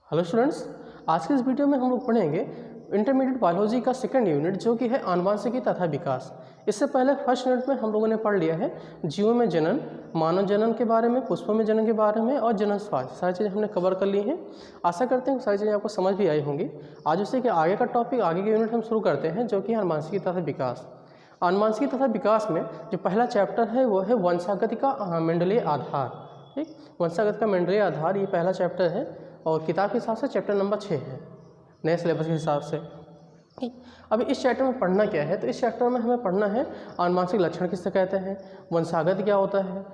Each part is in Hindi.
हेलो स्टूडेंट्स, आज के इस वीडियो में हम लोग पढ़ेंगे इंटरमीडिएट बायोलॉजी का सेकंड यूनिट जो कि है आनुवंशिकी तथा विकास। इससे पहले फर्स्ट यूनिट में हम लोगों ने पढ़ लिया है जीवों में जनन, मानव जनन के बारे में, पुष्पों में जनन के बारे में और जनन स्वास्थ्य, सारी चीज़ें हमने कवर कर ली हैं। आशा करते हैं सारी चीज़ें आपको समझ भी आई होंगी। आज उसी के आगे का टॉपिक, आगे के यूनिट हम शुरू करते हैं जो कि आनुवंशिकी तथा विकास। आनुवंशिकी तथा विकास में जो पहला चैप्टर है वो है वंशागति का मंडलीय आधार। ठीक, वंशागति का मंडलीय आधार ये पहला चैप्टर है और किताब के हिसाब से चैप्टर नंबर 6 है नए सिलेबस के हिसाब से। अब इस चैप्टर में पढ़ना क्या है, तो इस चैप्टर में हमें पढ़ना है आनुवंशिक लक्षण किससे कहते हैं, वंशागति क्या होता है,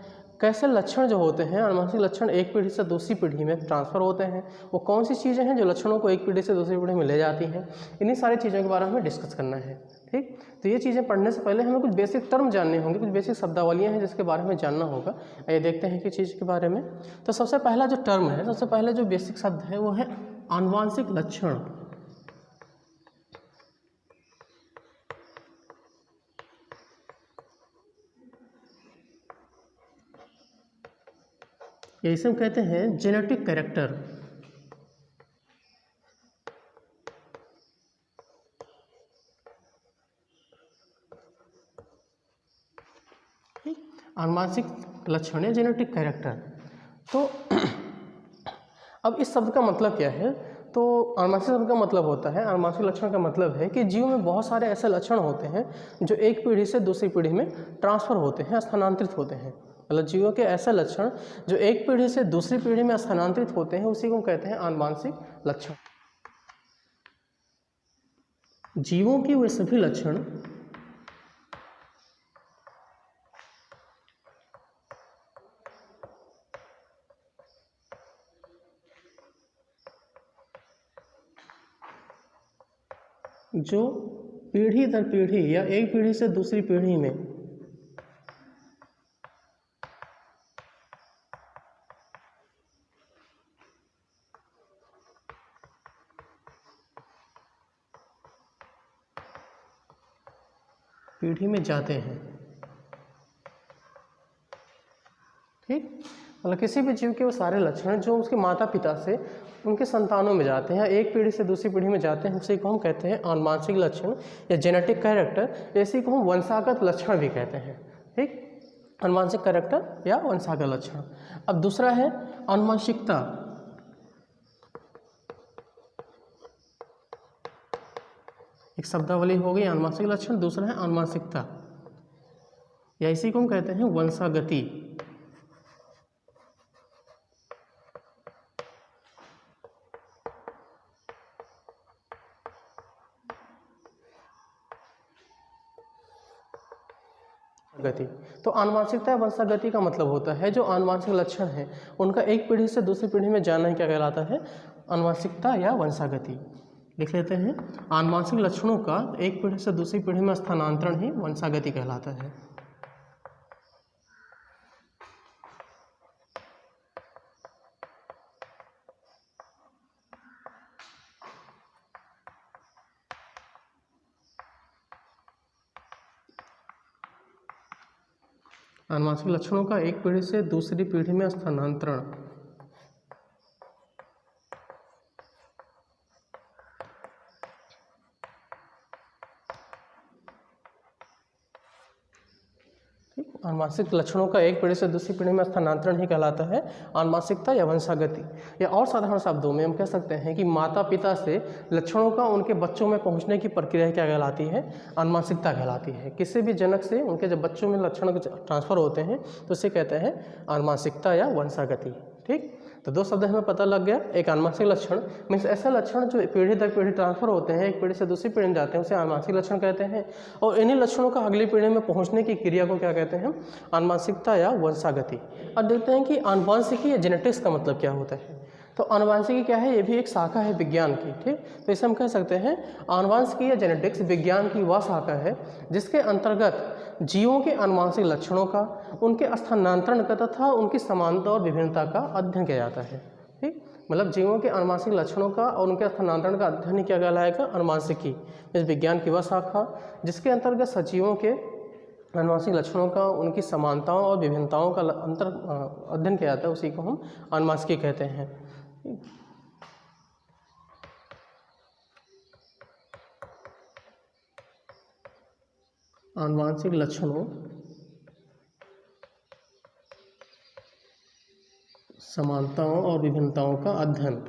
कैसे लक्षण जो होते हैं आनुवंशिक लक्षण एक पीढ़ी से दूसरी पीढ़ी में ट्रांसफ़र होते हैं, वो कौन सी चीज़ें हैं जो लक्षणों को एक पीढ़ी से दूसरी पीढ़ी में ले जाती हैं, इन्हीं सारी चीज़ों के बारे में हमें डिस्कस करना है। ठीक, तो ये चीज़ें पढ़ने से पहले हमें कुछ बेसिक टर्म जानने होंगे, कुछ बेसिक शब्दावलियाँ हैं जिसके बारे में जानना होगा। आइए देखते हैं कि चीज़ के बारे में। तो सबसे पहला जो टर्म है, सबसे पहले जो बेसिक शब्द है वो है आनुवंशिक लक्षण। या इसे हम कहते हैं जेनेटिक कैरेक्टर। आनुवंशिक लक्षण या जेनेटिक कैरेक्टर। तो अब इस शब्द का मतलब क्या है, तो आनुवंशिक शब्द का मतलब होता है, आनुवंशिक लक्षण का मतलब है कि जीव में बहुत सारे ऐसे लक्षण होते हैं जो एक पीढ़ी से दूसरी पीढ़ी में ट्रांसफ़र होते हैं, स्थानांतरित होते हैं। मतलब जीवों के ऐसे लक्षण जो एक पीढ़ी से दूसरी पीढ़ी में स्थानांतरित होते हैं उसी को कहते हैं आनुवंशिक लक्षण। जीवों के वे सभी लक्षण जो पीढ़ी दर पीढ़ी या एक पीढ़ी से दूसरी पीढ़ी में जाते हैं। ठीक, मतलब किसी भी जीव के वो सारे लक्षण जो उसके माता पिता से उनके संतानों में जाते हैं, एक पीढ़ी से दूसरी पीढ़ी में जाते हैं, उसी को हम कहते हैं आनुवंशिक लक्षण या जेनेटिक कैरेक्टर। इसी को हम वंशागत लक्षण भी कहते हैं। ठीक, आनुवंशिक कैरेक्टर या वंशागत लक्षण। अब दूसरा है आनुवंशिकता। एक शब्दावली हो गई आनुवंशिक लक्षण, दूसरा है आनुवंशिकता या इसी को हम कहते हैं वंशागति। गति। तो आनुवंशिकता या वंशागति का मतलब होता है जो आनुवंशिक लक्षण है उनका एक पीढ़ी से दूसरी पीढ़ी में जाना ही क्या कहलाता है, आनुवंशिकता या वंशागति। लिख लेते हैं, आनुवंशिक लक्षणों का एक पीढ़ी से दूसरी पीढ़ी में स्थानांतरण ही वंशागति कहलाता है। आनुवंशिक लक्षणों का एक पीढ़ी से दूसरी पीढ़ी में स्थानांतरण। आनुवंशिक लक्षणों का एक पीढ़ी से दूसरी पीढ़ी में स्थानांतरण ही कहलाता है आनुवंशिकता या वंशागति। या और साधारण शब्दों में हम कह सकते हैं कि माता पिता से लक्षणों का उनके बच्चों में पहुंचने की प्रक्रिया क्या कहलाती है, आनुवंशिकता कहलाती है। किसी भी जनक से उनके जब बच्चों में लक्षण ट्रांसफ़र होते हैं तो उसे कहते हैं आनुवंशिकता या वंशागति। ठीक, तो दो शब्द हमें पता लग गया। एक आनुवंशिक लक्षण मीन्स ऐसे लक्षण जो पीढ़ी दर पीढ़ी ट्रांसफर होते हैं, एक पीढ़ी से दूसरी पीढ़ी में जाते हैं, उसे आनुवंशिक लक्षण कहते हैं। और इन्हीं लक्षणों का अगली पीढ़ी में पहुंचने की क्रिया को क्या कहते हैं, आनुवंशिकता या वंशागति। अब देखते हैं कि आनुवंशिकी या जेनेटिक्स का मतलब क्या होता है। तो आनुवंशिकी क्या है, ये भी एक शाखा है विज्ञान की। ठीक, तो इसे हम कह सकते हैं आनुवंशिकी या जेनेटिक्स विज्ञान की वह शाखा है जिसके अंतर्गत जीवों के आनुवंशिक लक्षणों का, उनके स्थानांतरण का तथा उनकी समानता और विभिन्नता का अध्ययन किया जाता है। ठीक, मतलब जीवों के आनुवंशिक लक्षणों का और उनके स्थानांतरण का अध्ययन ही क्या कहलाएगा, आनुवंशिकी। इस विज्ञान की वह शाखा जिसके अंतर्गत सजीवों के आनुवंशिक लक्षणों का, उनकी समानताओं और विभिन्नताओं का अध्ययन किया जाता है, उसी को हम आनुवंशिकी कहते हैं। आनुवांशिक लक्षणों, समानताओं और विभिन्नताओं का अध्ययन।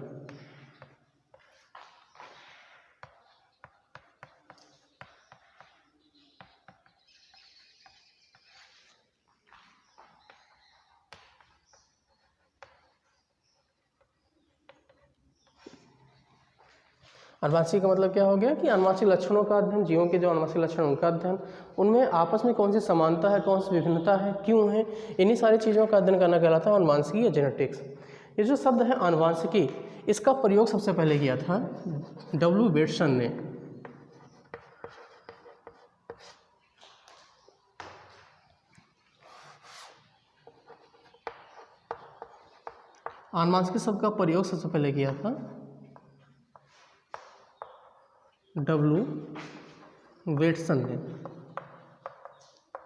आनुवांशिक का मतलब क्या हो गया कि आनुवांशिक लक्षणों का अध्ययन, जीवों के जो आनुवांशिक लक्षण उनका अध्ययन, उनमें आपस में कौन सी समानता है, कौन सी विभिन्नता है, क्यों है, इन्हीं सारी चीज़ों का अध्ययन करना कहलाता है आनुवांशिकी या जेनेटिक्स। ये जो शब्द है आनुवांशिकी, इसका प्रयोग सबसे पहले किया था डब्ल्यू बेटसन ने। आनुवांशिकी शब्द का प्रयोग सबसे पहले किया था डब्ल्यू बेटसन ने,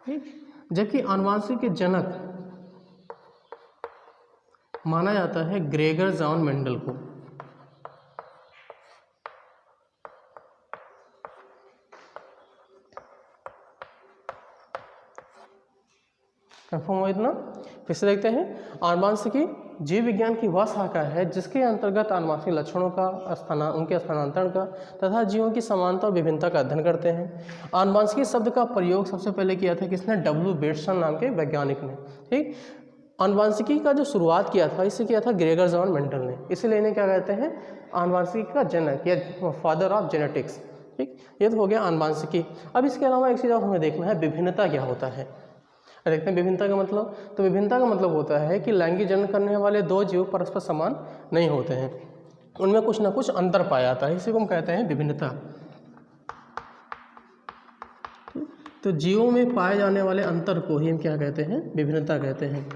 ठीक। जबकि आनुवांशिकी के जनक माना जाता है ग्रेगर जॉन मेंडल को। कंफर्म हो इतना? फिर से देखते हैं। आनुवांशिकी जीव विज्ञान की वह शाखा है जिसके अंतर्गत आनुवांशिक लक्षणों का उनके स्थानांतरण का तथा जीवों की समानता और विभिन्नता का अध्ययन करते हैं। आनुवांशिकी शब्द का प्रयोग सबसे पहले किया था किसने? डब्ल्यू बेटसन नाम के वैज्ञानिक ने, ठीक। आनुवांशिकी का जो शुरुआत किया था इसे किया था ग्रेगर जॉन मेंडल ने, इसलिए इन्हें क्या कहते हैं? आनुवांशिकी का जनक या फादर ऑफ जेनेटिक्स, ठीक। ये तो हो गया आनुवांशिकी। अब इसके अलावा एक चीज़ और हमें देखना है, विभिन्नता क्या होता है। देखते हैं विभिन्नता का मतलब। तो विभिन्नता का मतलब होता है कि लैंगिक जनन करने वाले दो जीव परस्पर समान नहीं होते हैं, उनमें कुछ ना कुछ अंतर पाया जाता है, इसी को हम कहते हैं विभिन्नता। तो जीवों में पाए जाने वाले अंतर को ही हम क्या कहते हैं? विभिन्नता कहते हैं।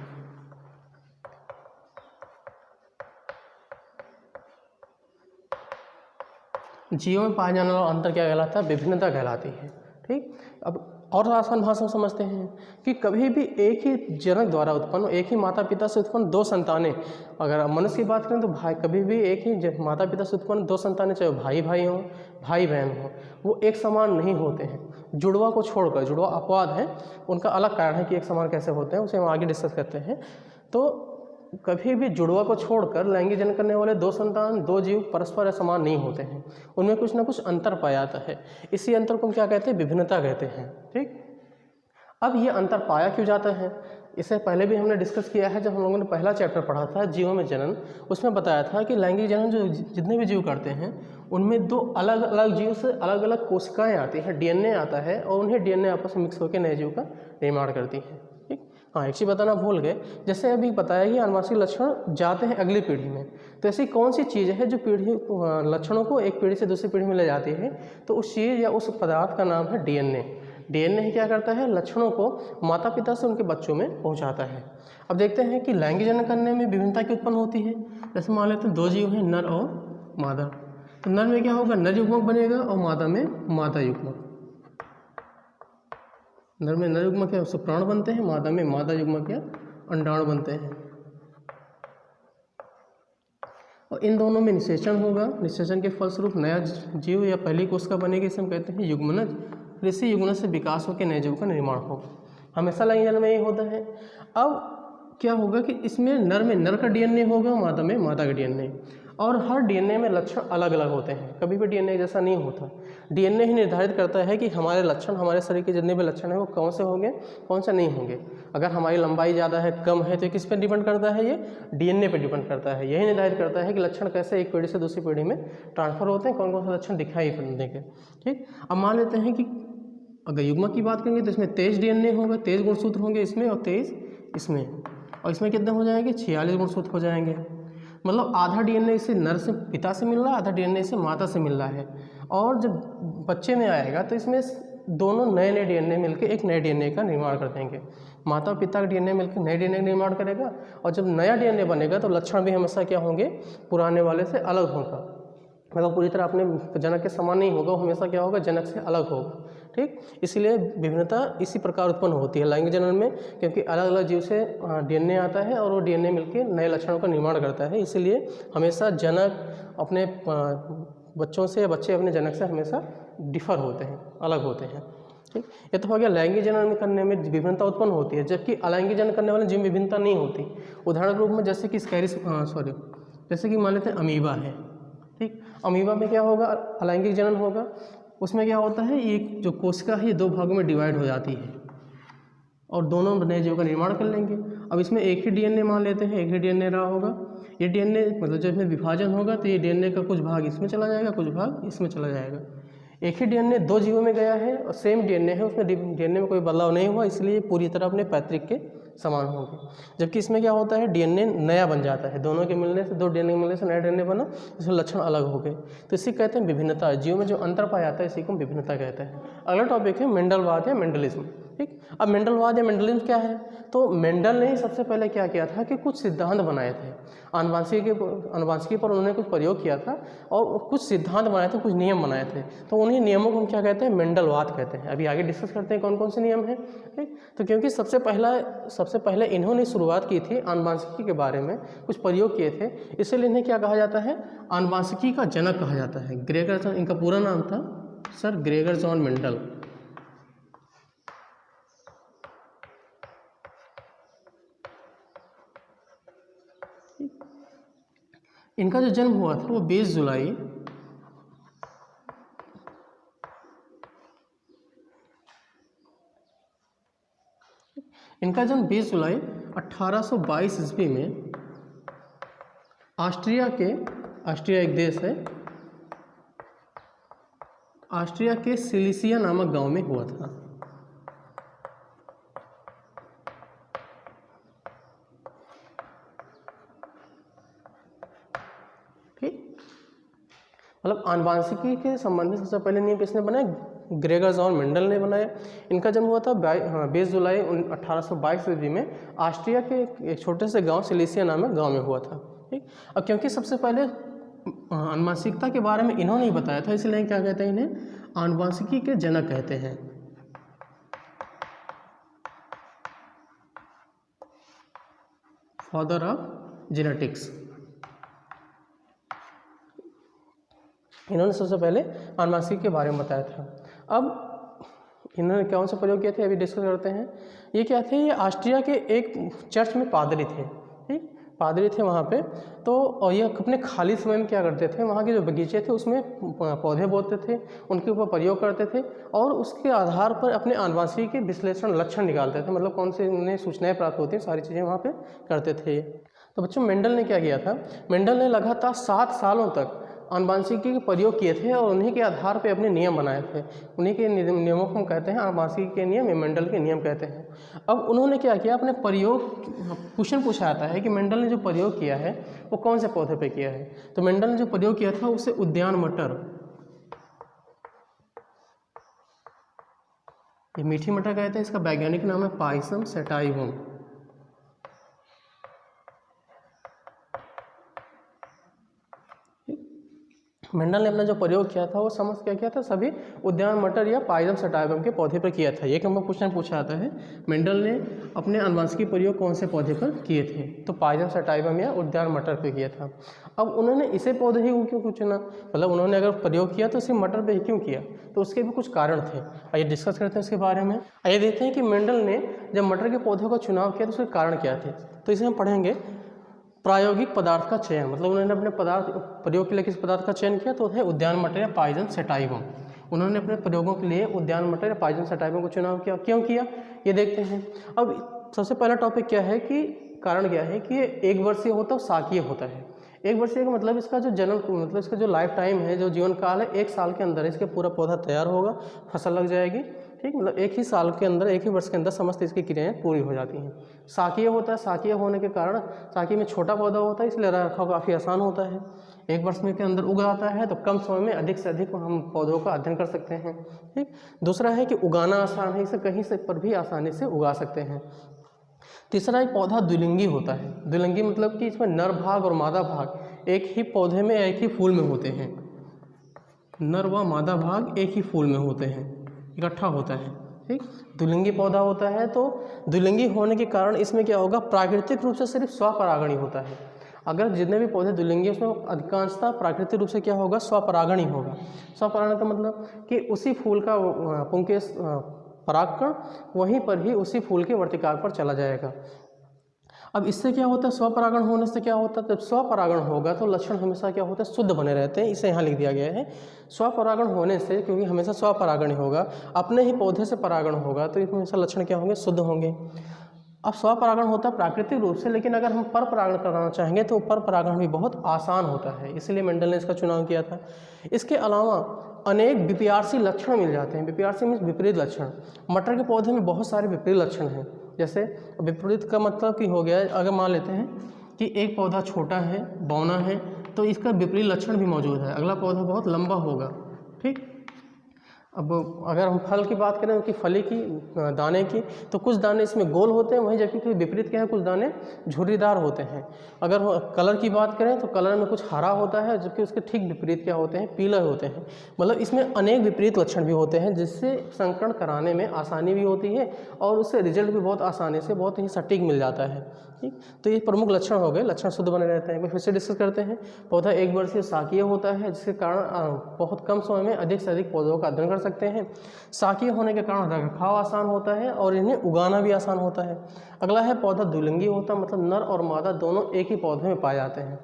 जीवों में पाए जाने वाला अंतर क्या कहलाता है? विभिन्नता कहलाती है, ठीक। अब और आसान भाषा में समझते हैं कि कभी भी एक ही जनक द्वारा उत्पन्न, एक ही माता पिता से उत्पन्न दो संतानें, अगर मनुष्य की बात करें तो भाई, कभी भी एक ही माता पिता से उत्पन्न दो संतानें, चाहे भाई भाई हों, भाई बहन हों, वो एक समान नहीं होते हैं। जुड़वा को छोड़कर, जुड़वा अपवाद है, उनका अलग कारण है कि एक समान कैसे होते हैं, उसे हम आगे डिस्कस करते हैं। तो कभी भी जुड़वा को छोड़कर लैंगिक जनन करने वाले दो संतान, दो जीव परस्पर समान नहीं होते हैं, उनमें कुछ ना कुछ अंतर पाया जाता है। इसी अंतर को हम क्या कहते हैं? विभिन्नता कहते हैं, ठीक। अब ये अंतर पाया क्यों जाता है? इससे पहले भी हमने डिस्कस किया है, जब हम लोगों ने पहला चैप्टर पढ़ा था जीवों में जनन, उसमें बताया था कि लैंगिक जनन जो जितने भी जीव करते हैं उनमें दो अलग अलग जीव से अलग अलग कोशिकाएँ आती हैं, डीएनए आता है, और उन्हें डीएनए आपस में मिक्स होकर नए जीव का निर्माण करती हैं, ठीक। हाँ, एक चीज़ बताना भूल गए, जैसे अभी बताया कि आनुवांशिक लक्षण जाते हैं अगली पीढ़ी में, तो ऐसी कौन सी चीज़ है जो पीढ़ी लक्षणों को एक पीढ़ी से दूसरी पीढ़ी में ले जाती है? तो उस चीज़ या उस पदार्थ का नाम है डीएनए। डीएनए ही क्या करता है? लक्षणों को माता पिता से उनके बच्चों में पहुंचाता है। अब देखते हैं कि लैंगिक जनन करने में विभिन्नता क्यों उत्पन्न होती है। जैसे मान लेते हैं दो जीव हैं, नर और मादा, तो नर में क्या होगा? नर युग्मक बनेगा और मादा में मादा युग्मक। नर में नर युग्मक या शुक्राणु बनते हैं, मादा में मादा युग्मक या अंडाणु बनते हैं, और इन दोनों में निषेचन होगा। निषेचन के फलस्वरूप नया जीव या पहली कोशिका बनेगी, इसे हम कहते हैं युग्मनज। इसी युग्मनज से विकास होकर नए जीव का निर्माण होगा। हमेशा लैंगिक जनन में यही होता है। अब क्या होगा कि इसमें नर में नर का डीएनए होगा, मादा में मादा का डीएनए, और हर डीएनए में लक्षण अलग अलग होते हैं, कभी भी डीएनए जैसा नहीं होता। डीएनए ही निर्धारित करता है कि हमारे लक्षण, हमारे शरीर के जितने भी लक्षण हैं वो कौन से होंगे, कौन से नहीं होंगे। अगर हमारी लंबाई ज़्यादा है, कम है, तो किस पर डिपेंड करता है? ये डीएनए पर डिपेंड करता है। यही निर्धारित करता है कि लक्षण कैसे एक पीढ़ी से दूसरी पीढ़ी में ट्रांसफर होते हैं, कौन कौन से लक्षण दिखाई देंगे, ठीक। अब मान लेते हैं कि अगर युग्मक की बात करेंगे तो इसमें 23 डीएनए होगा, 23 गुणसूत्र होंगे इसमें और 23 इसमें, और इसमें कितने हो जाएंगे? 46 गुणसूत्र हो जाएंगे। मतलब आधा डीएनए इसे नर से, पिता से मिल रहा है, आधा डीएनए इसे माता से मिल रहा है। और जब बच्चे में आएगा तो इसमें दोनों नए नए डीएनए मिलकर एक नए डीएनए का निर्माण कर देंगे। माता पिता का डीएनए मिलकर नए डीएनए का निर्माण करेगा, और जब नया डीएनए बनेगा तो लक्षण भी हमेशा क्या होंगे? पुराने वाले से अलग होगा। मतलब पूरी तरह अपने जनक के समान नहीं होगा, वो हमेशा क्या होगा? जनक से अलग होगा, ठीक। इसलिए विभिन्नता इसी प्रकार उत्पन्न होती है लैंगिक जनन में, क्योंकि अलग अलग जीव से डीएनए आता है और वो डीएनए मिलकर नए लक्षणों का निर्माण करता है। इसलिए हमेशा जनक अपने बच्चों से, बच्चे अपने जनक से हमेशा डिफर होते हैं, अलग होते हैं। ठीक, ये तो हो गया लैंगिक जनन करने में विभिन्नता उत्पन्न होती है, जबकि अलैंगिक जनन करने वाले जिनमें विभिन्नता नहीं होती। उदाहरण के रूप में जैसे कि जैसे कि मान लेते हैं अमीबा है। ठीक, अमीबा में क्या होगा, अलैंगिक जनन होगा। उसमें क्या होता है, ये जो कोशिका है ये 2 भागों में डिवाइड हो जाती है और दोनों नए जीवों का निर्माण कर लेंगे। अब इसमें एक ही डीएनए मान लेते हैं, एक ही डीएनए रहा होगा। ये डीएनए मतलब जब इसमें विभाजन होगा तो ये डीएनए का कुछ भाग इसमें चला जाएगा, कुछ भाग इसमें चला जाएगा। एक ही डीएनए 2 जीवों में गया है और सेम डीएनए है, उसमें डीएनए में कोई बदलाव नहीं हुआ, इसलिए पूरी तरह अपने पैतृक के समान होंगे। जबकि इसमें क्या होता है, डीएनए नया बन जाता है, दोनों के मिलने से, 2 डीएनए के मिलने से नया डीएनए बना, इसमें लक्षण अलग हो गए, तो इसी कहते हैं विभिन्नता। जीव में जो अंतर पाया जाता है इसी को विभिन्नता कहते हैं। अगला टॉपिक है मेंडलवाद या मेंडलिज्म। ठीक, अब मेंडलवाद या मेंडलिज्म क्या है, तो मेंडल ने सबसे पहले क्या किया था कि कुछ सिद्धांत बनाए थे आनुवंशिकी पर उन्होंने कुछ प्रयोग किया था और कुछ सिद्धांत बनाए थे, कुछ नियम बनाए थे, तो उन्हीं नियमों को हम क्या कहते हैं, मेंडलवाद कहते हैं। अभी आगे डिस्कस करते हैं कौन कौन से नियम हैं। ठीक, तो क्योंकि सबसे पहले इन्होंने शुरुआत की थी आनुवंशिकी के बारे में, कुछ प्रयोग किए थे, इसलिए इन्हें क्या कहा जाता है, आनुवंशिकी का जनक कहा जाता है। ग्रेगर जॉन, इनका पूरा नाम था सर ग्रेगर जॉन मेंडल। इनका जो जन्म हुआ था वो 20 जुलाई 1822 ईस्वी में ऑस्ट्रिया एक देश है, ऑस्ट्रिया के सिलिसिया नामक गांव में हुआ था। मतलब आनुवंशिकी के संबंध में सबसे पहले नियम किसने बनाए, ग्रेगर जॉन मेंडल ने बनाया। इनका जन्म हुआ था 20 जुलाई 1822 ईस्वी में ऑस्ट्रिया के एक छोटे से गांव सिलिसिया नामक गांव में हुआ था। ठीक, अब क्योंकि सबसे पहले आनुवंशिकता के बारे में इन्होंने ही बताया था, इसलिए क्या कहते हैं, इन्हें आनुवंशिकी के जनक कहते हैं। Father of genetics. इन्होंने सबसे पहले आनुवंशिकी के बारे में बताया था। अब इन्होंने कौन से प्रयोग किए थे अभी डिस्कस करते हैं। ये क्या थे, ये ऑस्ट्रिया के एक चर्च में पादरी थे। ठीक, पादरी थे वहाँ पे, तो और ये अपने खाली समय में क्या करते थे, वहाँ के जो बगीचे थे उसमें पौधे बोते थे, उनके ऊपर प्रयोग करते थे और उसके आधार पर अपने आनुवंशिकी के विश्लेषण लक्षण निकालते थे, मतलब कौन से उन्हें सूचनाएँ प्राप्त होती हैं, सारी चीज़ें वहाँ पे करते थे। तो बच्चों मेंडल ने क्या किया था, मेंडल ने लगातार 7 सालों तक आनुवंशिकी के प्रयोग किए थे और उन्हीं के आधार पे अपने नियम बनाए थे। उन्हीं के नियमों को हम कहते हैं आनुवंशिकी के नियम या मेंडल के नियम कहते हैं। अब उन्होंने क्या किया, अपने प्रयोग, क्वेश्चन पूछा जाता है कि मेंडल ने जो प्रयोग किया है वो कौन से पौधे पे किया है, तो मेंडल ने जो प्रयोग किया था उसे उद्यान मटर, ये मीठी मटर कहते हैं, इसका वैज्ञानिक नाम है पाइसम सेटाइवम। मेंडल ने अपना जो प्रयोग किया था वो समझ क्या किया था, सभी उद्यान मटर या पाइजम सटाइवम के पौधे पर किया था। ये हमको क्वेश्चन पूछा जाता है, मेंडल ने अपने आनुवंशिकी प्रयोग कौन से पौधे पर किए थे, तो पाइजम सटाइवम या उद्यान मटर पे किया था। अब उन्होंने इसे पौधे ही क्यों चुना, मतलब उन्होंने अगर प्रयोग किया तो सिर्फ मटर पर ही क्यों किया, तो उसके भी कुछ कारण थे। आइए डिस्कस करते हैं उसके बारे में। आइए देखते हैं कि मेंडल ने जब मटर के पौधों का चुनाव किया तो उसके कारण क्या थे। तो इसे हम पढ़ेंगे प्रायोगिक पदार्थ का चयन, मतलब उन्होंने अपने प्रयोग के लिए किस पदार्थ का चयन किया, तो है उद्यान मटर या पाइजम सेटाइवम। उन्होंने अपने प्रयोगों के लिए उद्यान मटर या पाइजम सेटाइवम को चुनाव किया। क्यों किया ये देखते हैं। अब सबसे पहला टॉपिक क्या है कि कारण क्या है कि ये 1 वर्षीय होता है, साकीय होता है। 1 वर्षीय का मतलब इसका जो जन्म, मतलब इसका जो लाइफ टाइम है, जो जीवन काल है, 1 साल के अंदर इसके पूरा पौधा तैयार होगा, फसल लग जाएगी। ठीक, मतलब 1 ही साल के अंदर, 1 ही वर्ष के अंदर समस्त इसकी क्रियाएं पूरी हो जाती हैं। साकीय होता है, साकीय होने के कारण साकीय में छोटा पौधा होता है, इसलिए रखरखाव काफ़ी आसान होता है। 1 वर्ष में के अंदर उग आता है, तो कम समय में अधिक से अधिक हम पौधों का अध्ययन कर सकते हैं। ठीक, दूसरा है कि उगाना आसान है, इसे कहीं से पर भी आसानी से उगा सकते हैं। तीसरा, एक पौधा द्विलिंगी होता है। द्विलिंगी मतलब कि इसमें नर भाग और मादा भाग एक ही पौधे में, एक ही फूल में होते हैं। नर व मादा भाग एक ही फूल में होते हैं, इकट्ठा होता है। ठीक, द्विलिंगी पौधा होता है। तो द्विलिंगी होने के कारण इसमें क्या होगा, प्राकृतिक रूप से सिर्फ स्वपरागण ही होता है। अगर जितने भी पौधे द्विलिंगी उसमें अधिकांशतः प्राकृतिक रूप से क्या होगा, स्वपरागण ही होगा। स्वपरागण का मतलब कि उसी फूल का पुंकेश परागकण वहीं पर ही उसी फूल के वर्तिकाग्र पर चला जाएगा। अब इससे क्या होता है, स्वपरागण होने से क्या होता है, जब स्वपरागण होगा तो लक्षण हमेशा क्या होता है, शुद्ध बने रहते हैं। इसे यहाँ लिख दिया गया है। स्वपरागण होने से, क्योंकि हमेशा स्वपरागण ही होगा, अपने ही पौधे से परागण होगा, तो हमेशा लक्षण क्या होंगे, शुद्ध होंगे। अब स्वपरागण होता है प्राकृतिक रूप से, लेकिन अगर हम पर परागण कराना चाहेंगे तो पर परागण भी बहुत आसान होता है, इसलिए मेंडल ने इसका चुनाव किया था। इसके अलावा अनेक विपरीत लक्षण मिल जाते हैं। विपरीत मीन्स विपरीत लक्षण। मटर के पौधे में बहुत सारे विपरीत लक्षण हैं। जैसे विपरीत का मतलब कि हो गया, अगर मान लेते हैं कि एक पौधा छोटा है, बौना है, तो इसका विपरीत लक्षण भी मौजूद है। अगला पौधा बहुत लंबा होगा, ठीक। अब अगर हम फल की बात करें कि फली की, दाने की, तो कुछ दाने इसमें गोल होते हैं, वहीं जबकि विपरीत क्या है, कुछ दाने झुर्रीदार होते हैं। अगर कलर की बात करें तो कलर में कुछ हरा होता है, जबकि उसके ठीक विपरीत क्या होते हैं, पीला होते हैं। मतलब इसमें अनेक विपरीत लक्षण भी होते हैं, जिससे संकरण कराने में आसानी भी होती है और उससे रिजल्ट भी बहुत आसानी से, बहुत ही सटीक मिल जाता है, ठीक। तो ये प्रमुख लक्षण हो गए, लक्षण शुद्ध बने रहते हैं। फिर से डिस्कस करते हैं। पौधा एक वर्षीय शाकीय होता है, जिसके कारण बहुत कम समय में अधिक से अधिक पौधों का अध्ययन कर सकते हैं। शाकीय होने के कारण रखरखाव आसान होता है और इन्हें उगाना भी आसान होता है। अगला है पौधा द्विलिंगी होता है, मतलब नर और मादा दोनों एक ही पौधे में पाए जाते हैं,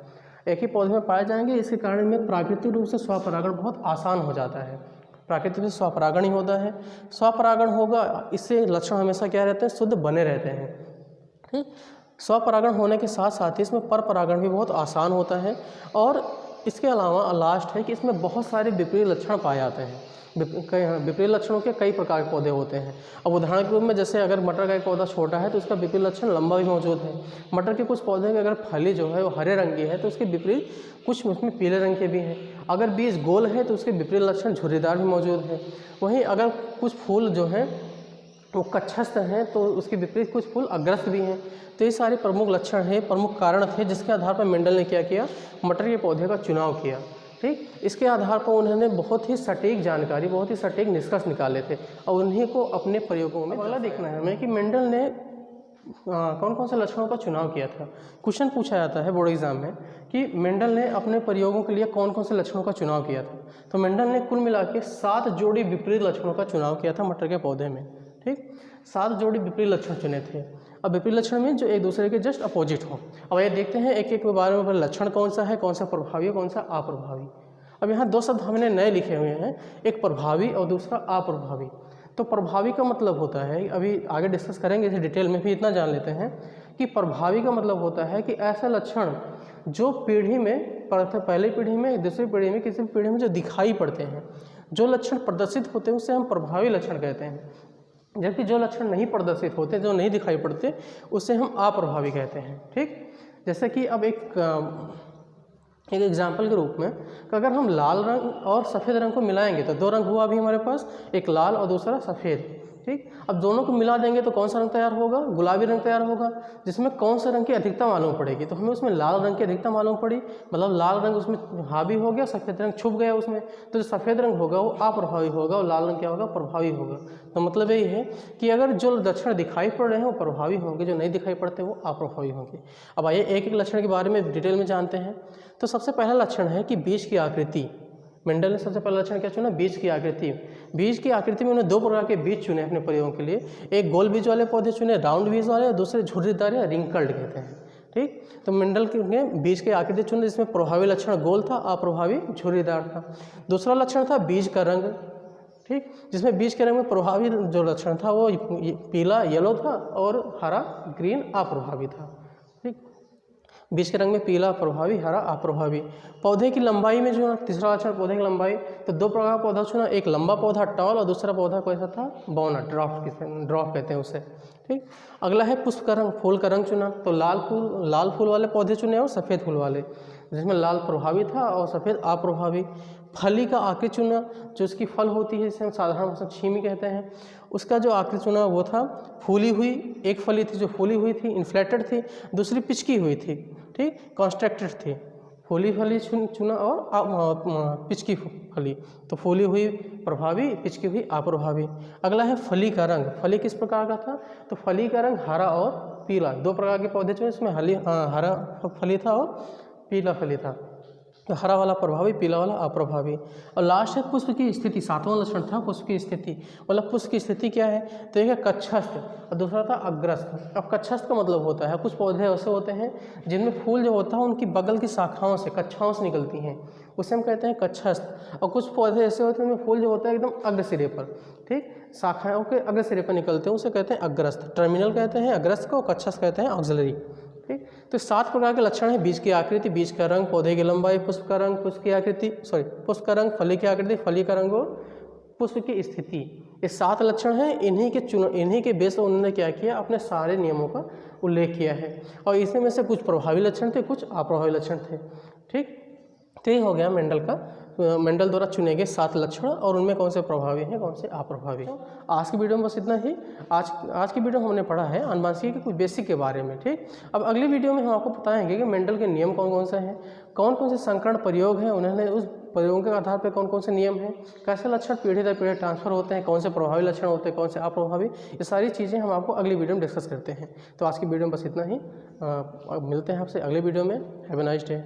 एक ही पौधे में पाए जाएंगे। इसके कारण इनमें प्राकृतिक रूप से स्वपरागण बहुत आसान हो जाता है। प्राकृतिक रूप से स्वपरागण ही होता है। स्वपरागण होगा, इससे लक्षण हमेशा क्या रहते हैं, शुद्ध बने रहते हैं, ठीक। स्वपरागण होने के साथ साथ ही इसमें पर परागण भी बहुत आसान होता है। और इसके अलावा लास्ट है कि इसमें बहुत सारे विपरीत लक्षण पाए जाते हैं। विपरीत लक्षणों के कई प्रकार के पौधे होते हैं। अब उदाहरण के रूप में, जैसे अगर मटर का एक पौधा छोटा है तो उसका विपरीत लक्षण लंबा भी मौजूद है। मटर के कुछ पौधे की अगर फली जो है वो हरे रंग की है तो उसके विपरीत कुछ उसमें पीले रंग के भी हैं। अगर बीज गोल है तो उसके विपरीत लक्षण झुर्रीदार भी मौजूद है। वहीं अगर कुछ फूल जो हैं वो कक्षस्थ हैं तो उसके विपरीत कुछ फूल अग्रस्त भी हैं। तो ये सारे प्रमुख लक्षण हैं, प्रमुख कारण थे, जिसके आधार पर मेंडल ने क्या किया, मटर के पौधे का चुनाव किया, ठीक। इसके आधार पर उन्होंने बहुत ही सटीक जानकारी, बहुत ही सटीक निष्कर्ष निकाले थे और उन्हीं को अपने प्रयोगों में। अगला देखना है हमें कि मेंडल ने कौन कौन से लक्षणों का चुनाव किया था। क्वेश्चन पूछा जाता है बोर्ड एग्जाम में कि मेंडल ने अपने प्रयोगों के लिए कौन कौन से लक्षणों का चुनाव किया था। तो मेंडल ने कुल मिला के 7 जोड़ी विपरीत लक्षणों का चुनाव किया था मटर के पौधे में, ठीक। 7 जोड़ी विपरीत लक्षण चुने थे। अब विपरीत लक्षण में जो एक दूसरे के जस्ट अपोजिट हो। अब ये देखते हैं एक एक के बारे में, लक्षण कौन सा है, कौन सा प्रभावी है, कौन सा अप्रभावी। अब यहाँ 2 शब्द हमने नए लिखे हुए हैं, एक प्रभावी और दूसरा अप्रभावी। तो प्रभावी का मतलब होता है, अभी आगे डिस्कस करेंगे इसे डिटेल में, भी इतना जान लेते हैं कि प्रभावी का मतलब होता है कि ऐसा लक्षण जो पीढ़ी में, पहली पीढ़ी में, दूसरी पीढ़ी में, किसी भी पीढ़ी में जो दिखाई पड़ते हैं, जो लक्षण प्रदर्शित होते हैं उसे हम प्रभावी लक्षण कहते हैं। जबकि जो लक्षण नहीं प्रदर्शित होते, जो नहीं दिखाई पड़ते, उसे हम अप्रभावी कहते हैं, ठीक। जैसे कि अब एक एग्जाम्पल के रूप में, अगर हम लाल रंग और सफ़ेद रंग को मिलाएंगे तो 2 रंग हुआ अभी हमारे पास, एक लाल और दूसरा सफ़ेद, ठीक। अब दोनों को मिला देंगे तो कौन सा रंग तैयार होगा, गुलाबी रंग तैयार होगा, जिसमें कौन सा रंग की अधिकता मालूम पड़ेगी, तो हमें उसमें लाल रंग की अधिकता मालूम पड़ी, मतलब लाल रंग उसमें हावी हो गया, सफ़ेद रंग छुप गया उसमें। तो जो सफ़ेद रंग होगा वो अप्रभावी होगा और लाल रंग क्या होगा, प्रभावी होगा। तो मतलब यही है कि अगर जो लक्षण दिखाई पड़ रहे हैं वो प्रभावी होंगे, जो नहीं दिखाई पड़ते वो अप्रभावी होंगे। अब आइए एक एक लक्षण के बारे में डिटेल में जानते हैं। तो सबसे पहला लक्षण है कि बीज की आकृति। मेंडल ने सबसे पहला लक्षण क्या चुना, बीज की आकृति। बीज की आकृति में उन्होंने 2 प्रकार के बीज चुने अपने प्रयोगों के लिए। एक गोल बीज वाले पौधे चुने, राउंड बीज वाले, और दूसरे झुर्रीदार या रिंकल्ड कहते हैं, ठीक। तो मेंडल ने बीज की आकृति चुनी जिसमें प्रभावी लक्षण गोल था, अप्रभावी झुर्रीदार था। दूसरा लक्षण था बीज का रंग, ठीक, जिसमें बीज के रंग में प्रभावी जो लक्षण था वो पीला येलो था और हरा ग्रीन अप्रभावी था, ठीक। बीज के रंग में पीला प्रभावी, हरा अप्रभावी। पौधे की लंबाई में जो तीसरा लक्षण पौधे की लंबाई, तो 2 प्रकार का पौधा चुना, एक लंबा पौधा टॉल और दूसरा पौधा कैसा था, बौना, ड्रॉफ कहते हैं उसे, ठीक। अगला है पुष्प का रंग, फूल का रंग चुना, तो लाल फूल वाले पौधे चुने और सफ़ेद फूल वाले, जिसमें लाल प्रभावी था और सफ़ेद अप्रभावी। फली का आकृति चुना, जो उसकी फल होती है जिसे हम साधारण भाषा में छीमी कहते हैं, उसका जो आकृति चुना वो था फूली हुई। एक फली थी जो फूली हुई थी, इन्फ्लेटेड थी, दूसरी पिचकी हुई थी, ठीक, कॉन्स्ट्रक्टेड थी। फूली फली चुना और पिचकी फली, तो फूली हुई प्रभावी, पिचकी हुई अप्रभावी। अगला है फली का रंग। फली किस प्रकार का था, तो फली का रंग हरा और पीला, 2 प्रकार के पौधे चुने, इसमें हरा फली था और पीला फली था। तो हरा वाला प्रभावी, पीला वाला अप्रभावी। और लास्ट है पुष्प की स्थिति, 7वां लक्षण था पुष्प की स्थिति। मतलब पुष्प की स्थिति क्या है, तो एक है कक्षस्थ और दूसरा था अग्रस्थ। अब कक्षस्थ का मतलब होता है कुछ पौधे ऐसे होते हैं जिनमें फूल जो होता है उनकी बगल की शाखाओं से, कक्षाओं से निकलती हैं, उसे हम कहते हैं कक्षस्थ। और कुछ पौधे ऐसे होते हैं उनमें फूल जो होता है एकदम अग्र सिरे पर, ठीक, शाखाओं के अग्र सिरे पर निकलते हैं, उसे कहते हैं अग्रस्थ। टर्मिनल कहते हैं अग्रस्थ को, कक्षस्थ कहते हैं ऑक्सिलरी, ठीक। तो 7 प्रकार के लक्षण हैं, बीज की आकृति, बीज का रंग, पौधे की लंबाई, पुष्प का रंग, पुष्प की आकृति, पुष्प का रंग, फली की आकृति, फली का रंग और पुष्प की स्थिति। ये 7 लक्षण हैं। इन्हीं के बेस पर उन्होंने क्या किया, अपने सारे नियमों का उल्लेख किया है। और इसमें में से कुछ प्रभावी लक्षण थे, कुछ अप्रभावी लक्षण थे, ठीक। तो ये हो गया मेंडल द्वारा चुने गए 7 लक्षण और उनमें कौन से प्रभावी हैं, कौन से अप्रभावी हैं। आज की वीडियो में बस इतना ही। आज की वीडियो में हमने पढ़ा है अनुवांशिकी के कुछ बेसिक के बारे में, ठीक। अब अगली वीडियो में हम आपको बताएंगे कि मेंडल के नियम कौन कौन से हैं, कौन कौन से संकरण प्रयोग हैं, उन्होंने उस प्रयोगों के आधार पर कौन कौन से नियम हैं, कैसे लक्षण पीढ़ी दर पीढ़ी ट्रांसफर होते हैं, कौन से प्रभावी लक्षण होते हैं, कौन से अप्रभावी, ये सारी चीज़ें हम आपको अगली वीडियो में डिस्कस करते हैं। तो आज की वीडियो में बस इतना ही। मिलते हैं आपसे अगले वीडियो में। Have a nice day.